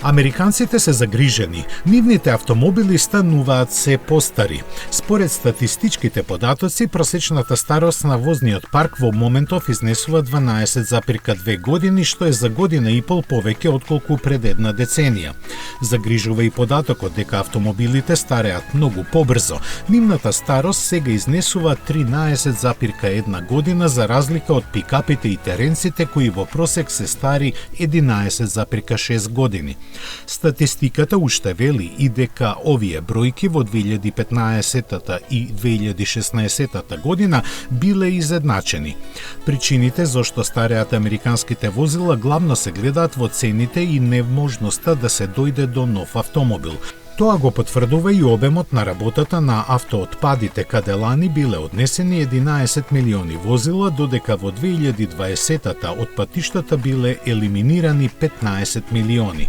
Американците се загрижени. Нивните автомобили стануваат се постари. Според статистичките податоци, просечната старост на возниот парк во моментов изнесува 12,2 години, што е за година и пол повеќе отколку пред една деценија. Загрижува и податокот дека автомобилите стареат многу побрзо. Нивната старост сега изнесува 13,1 година за разлика од пикапите и теренците кои во просек се стари 11,6 години. Статистиката уште вели и дека овие бројки во 2015 и 2016 година биле изедначени. Причините зошто стареат американските возила главно се гледаат во цените и невможноста да се дојде до нов автомобил. Тоа го потврдува и обемот на работата на автоотпадите, каде лани биле однесени 11 милиони возила, додека во 2020 од патиштата биле елиминирани 15 милиони.